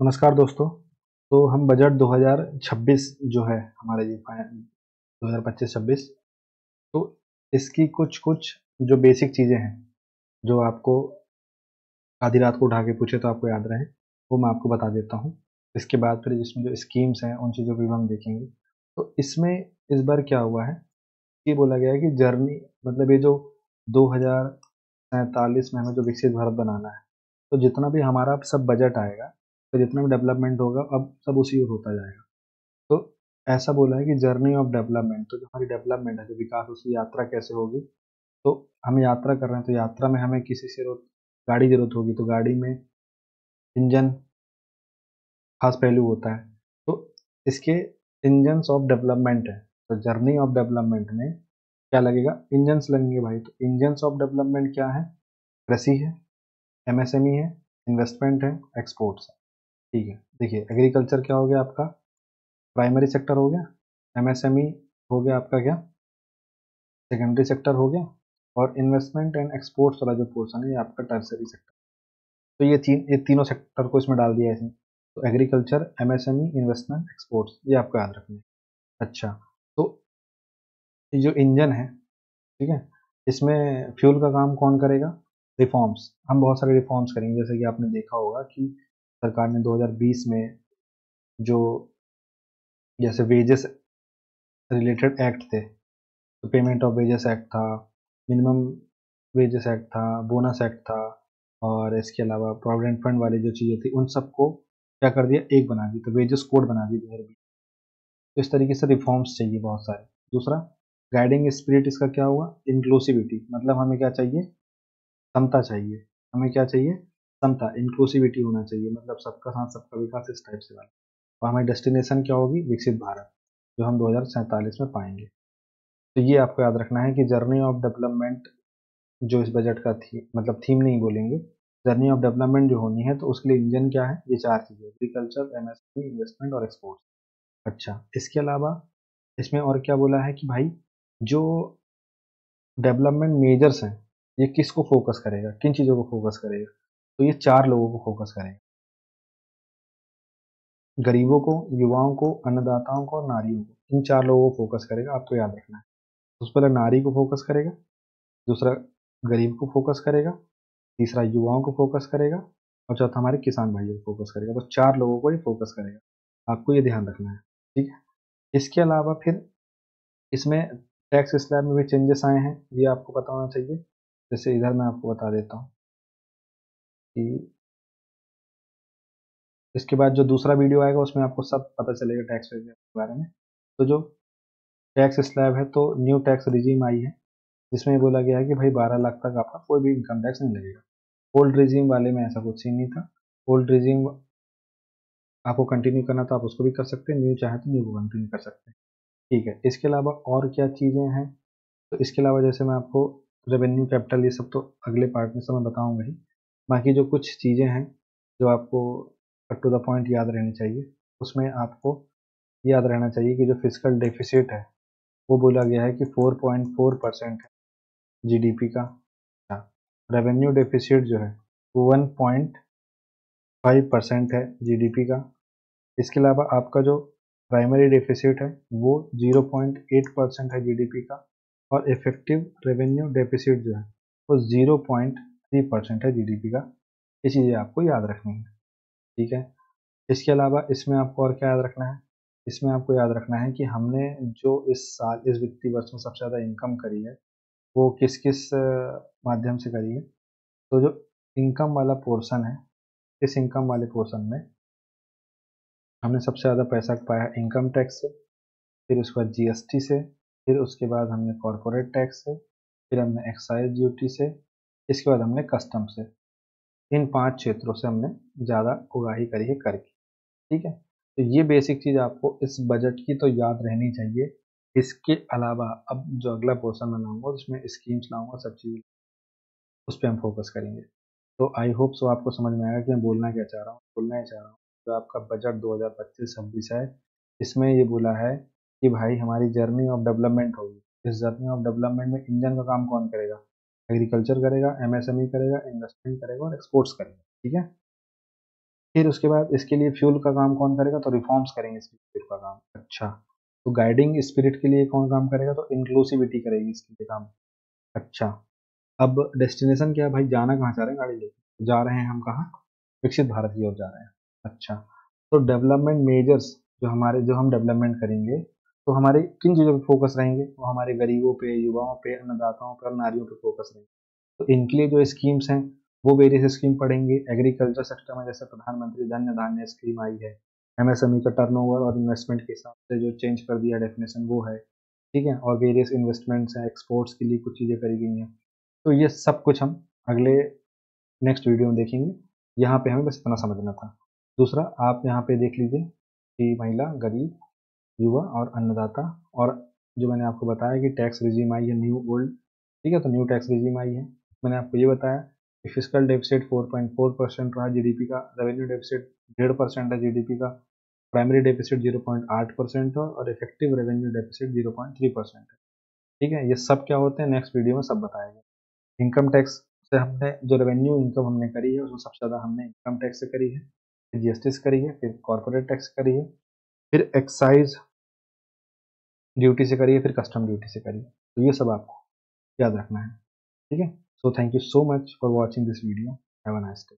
नमस्कार दोस्तों। तो हम बजट 2026 जो है हमारा ये 2025-26, तो इसकी कुछ कुछ जो बेसिक चीज़ें हैं जो आपको आधी रात को उठा के पूछे तो आपको याद रहे, वो मैं आपको बता देता हूँ। इसके बाद फिर इसमें जो स्कीम्स हैं उन चीज़ों को भी हम देखेंगे। तो इसमें इस बार क्या हुआ है, ये बोला गया है कि जर्नी मतलब ये जो 2047 में हमें जो विकसित भारत बनाना है, तो जितना भी हमारा अब सब बजट आएगा, तो जितना भी डेवलपमेंट होगा अब सब उसी ओर होता जाएगा। तो ऐसा बोला है कि जर्नी ऑफ डेवलपमेंट, तो जो हमारी डेवलपमेंट है, जो विकास, उसकी यात्रा कैसे होगी। तो हम यात्रा कर रहे हैं, तो यात्रा में हमें किसी से गाड़ी जरूरत होगी, तो गाड़ी में इंजन खास पहलू होता है। तो इसके इंजन्स ऑफ डेवलपमेंट है, तो जर्नी ऑफ डेवलपमेंट में क्या लगेगा, इंजन्स लगेंगे भाई। तो इंजन्स ऑफ डेवलपमेंट क्या है, कृषि है, एमएसएमई है, इन्वेस्टमेंट है, एक्सपोर्ट्स है। ठीक है, देखिए एग्रीकल्चर क्या हो गया आपका, प्राइमरी सेक्टर हो गया, एमएसएमई हो गया आपका क्या, सेकेंडरी सेक्टर हो गया, और इन्वेस्टमेंट एंड एक्सपोर्ट्स वाला जो पोर्शन है ये आपका टर्सरी सेक्टर। तो ये तीनों सेक्टर को इसमें डाल दिया है इसमें। तो एग्रीकल्चर, एमएसएमई, इन्वेस्टमेंट, एक्सपोर्ट्स, ये आपको याद रखना है। अच्छा, तो ये जो इंजन है, ठीक है, इसमें फ्यूल का काम कौन करेगा, रिफॉर्म्स। हम बहुत सारे रिफॉर्म्स करेंगे, जैसे कि आपने देखा होगा कि सरकार ने 2020 में जो जैसे वेजेस रिलेटेड एक्ट थे, तो पेमेंट ऑफ वेजेस एक्ट था, मिनिमम वेजेस एक्ट था, बोनस एक्ट था, और इसके अलावा प्रोविडेंट फंड वाली जो चीज़ें थी उन सबको क्या कर दिया, एक बना दी, तो वेजेस कोड बना दी 2020। तो इस तरीके से रिफॉर्म्स चाहिए बहुत सारे। दूसरा, गाइडिंग स्पिरिट इसका क्या हुआ, इंक्लूसिविटी, मतलब हमें क्या चाहिए, समता चाहिए। हमें क्या चाहिए, समता, इंक्लूसिविटी होना चाहिए, मतलब सबका साथ सबका विकास, इस टाइप से वाला। और हमारी डेस्टिनेशन क्या होगी, विकसित भारत, जो हम 2047 में पाएंगे। तो ये आपको याद रखना है कि जर्नी ऑफ डेवलपमेंट जो इस बजट का थी, मतलब थीम नहीं बोलेंगे, जर्नी ऑफ डेवलपमेंट जो होनी है, तो उसके लिए इंजन क्या है, ये चार चीजें, एग्रीकल्चर, एमएसपी, इन्वेस्टमेंट और एक्सपोर्ट। अच्छा, इसके अलावा इसमें और क्या बोला है कि भाई जो डेवलपमेंट मेजर्स हैं, ये किसको फोकस करेगा, किन चीजों को फोकस करेगा, तो ये चार लोगों को फोकस करेगा, गरीबों को, युवाओं को, अन्नदाताओं को और नारियों को। इन चार लोगों को फोकस करेगा, आपको याद रखना है। उस पर नारी को फोकस करेगा, दूसरा गरीब को फोकस करेगा, तीसरा युवाओं को फोकस करेगा, और चौथा हमारे किसान भाइयों को फोकस करेगा। तो चार लोगों को ये फोकस करेगा, आपको ये ध्यान रखना है। ठीक है, इसके अलावा फिर इसमें टैक्स स्लैब में भी चेंजेस आए हैं, ये आपको पता होना चाहिए। जैसे इधर मैं आपको बता देता हूँ कि इसके बाद जो दूसरा वीडियो आएगा उसमें आपको सब पता चलेगा टैक्स के बारे में। तो जो टैक्स स्लैब है, तो न्यू टैक्स रिजीम आई है, जिसमें ये बोला गया है कि भाई 12 लाख तक आपका कोई भी इनकम टैक्स नहीं लगेगा। ओल्ड रिजीम वाले में ऐसा कुछ सीन नहीं था। ओल्ड रिजीम आपको कंटिन्यू करना तो आप उसको भी कर सकते हैं, न्यू चाहे तो न्यू को कंटिन्यू कर सकते हैं। ठीक है, इसके अलावा और क्या चीज़ें हैं, तो इसके अलावा जैसे मैं आपको रेवेन्यू, कैपिटल, ये सब तो अगले पार्ट में सब मैं बताऊंगा ही। बाकी जो कुछ चीज़ें हैं जो आपको टू द पॉइंट याद रहनी चाहिए, उसमें आपको याद रहना चाहिए कि जो फिजिकल डेफिसिट है, वो बोला गया है कि 4.4% है जीडीपी का। रेवेन्यू डेफिसिट जो है वो 1.5% है जीडीपी का। इसके अलावा आपका जो प्राइमरी डेफिसिट है वो 0.8% है जीडीपी का, और इफेक्टिव रेवेन्यू डेफिसिट जो है वो 0.3% है जीडीपी का। ये चीज़ें आपको याद रखनी है। ठीक है, इसके अलावा इसमें आपको और क्या याद रखना है, इसमें आपको याद रखना है कि हमने जो इस साल, इस वित्तीय वर्ष में सबसे ज़्यादा इनकम करी है, वो किस किस माध्यम से करी है। तो जो इनकम वाला पोर्शन है, इस इनकम वाले पोर्शन में हमने सबसे ज़्यादा पैसा पाया इनकम टैक्स से, फिर उसके बाद जीएसटी से, फिर उसके बाद हमने कॉरपोरेट टैक्स से, फिर हमने एक्साइज ड्यूटी से, इसके बाद हमने कस्टम से। इन 5 क्षेत्रों से हमने ज़्यादा उगाही करी है कर की। ठीक है, तो ये बेसिक चीज़ आपको इस बजट की तो याद रहनी चाहिए। इसके अलावा अब जो अगला पोर्शन मैं लाऊंगा उसमें स्कीम्स लाऊंगा, सब चीज़ उस पर हम फोकस करेंगे। तो आई होप सो आपको समझ में आएगा कि मैं बोलना क्या चाह रहा हूँ। बोलना ही चाह रहा हूँ जो आपका बजट 2025-26 है, इसमें ये बोला है कि भाई हमारी जर्नी ऑफ डेवलपमेंट होगी। इस जर्नी ऑफ डेवलपमेंट में इंजन का काम कौन करेगा, एग्रीकल्चर करेगा, एमएसएमई करेगा, इन्वेस्टमेंट करेगा और एक्सपोर्ट्स करेगा। ठीक है। फिर उसके बाद इसके लिए फ्यूल का काम कौन करेगा, तो रिफॉर्म्स करेंगे इसके फ्यूल का काम। अच्छा, तो गाइडिंग स्पिरिट के लिए कौन काम करेगा, तो इंक्लूसिविटी करेगी इसके लिए काम। अच्छा, अब डेस्टिनेशन क्या है भाई, जाना कहाँ चाह रहे हैं गाड़ी लेके, जा रहे हैं हम कहाँ, विकसित भारत की ओर जा रहे हैं। अच्छा, तो डेवलपमेंट मेजर्स जो हम डेवलपमेंट करेंगे, तो हमारे किन चीज़ों पे फोकस रहेंगे, वो हमारे गरीबों पे, युवाओं पे, अन्नदाताओं पे और नारियों पे फोकस रहेंगे। तो इनके लिए जो स्कीम्स हैं वो वेरियस स्कीम पढ़ेंगे। एग्रीकल्चर सेक्टर में जैसे प्रधानमंत्री धन्य धान्य स्कीम आई है, एमएसएमई का टर्नओवर और इन्वेस्टमेंट के हिसाब से जो चेंज कर दिया डेफिनेशन वो है, ठीक है, और वेरियस इन्वेस्टमेंट्स हैं, एक्सपोर्ट्स के लिए कुछ चीज़ें करी गई हैं। तो ये सब कुछ हम अगले नेक्स्ट वीडियो में देखेंगे। यहाँ पे हमें बस इतना समझना था। दूसरा, आप यहाँ पे देख लीजिए कि महिला, गरीब, युवा और अन्नदाता, और जो मैंने आपको बताया कि टैक्स रिजीम आई है न्यू ओल्ड, ठीक है, तो न्यू टैक्स रिजीम आई है। मैंने आपको ये बताया कि फिजिकल डेफिसिट 4.4% रहा जीडीपी का, रेवेन्यू डेफिसिट 1.5% है जीडीपी का, प्राइमरी डेफिसिट 0.8% है और इफेक्टिव रेवेन्यू डेफिसिट 0.3% है। ठीक है, ये सब क्या होते हैं नेक्स्ट वीडियो में सब बताएंगे। इनकम टैक्स से हमने जो रेवेन्यू इनकम हमने करी है उसमें सबसे ज़्यादा हमने इनकम टैक्स से करी है, फिर जीएसटी से करी है, फिर कॉर्पोरेट टैक्स करी है, फिर एक्साइज ड्यूटी से करी है, फिर कस्टम ड्यूटी से करी है। तो ये सब आपको याद रखना है, ठीक है। So thank you so much for watching this video. Have a nice day.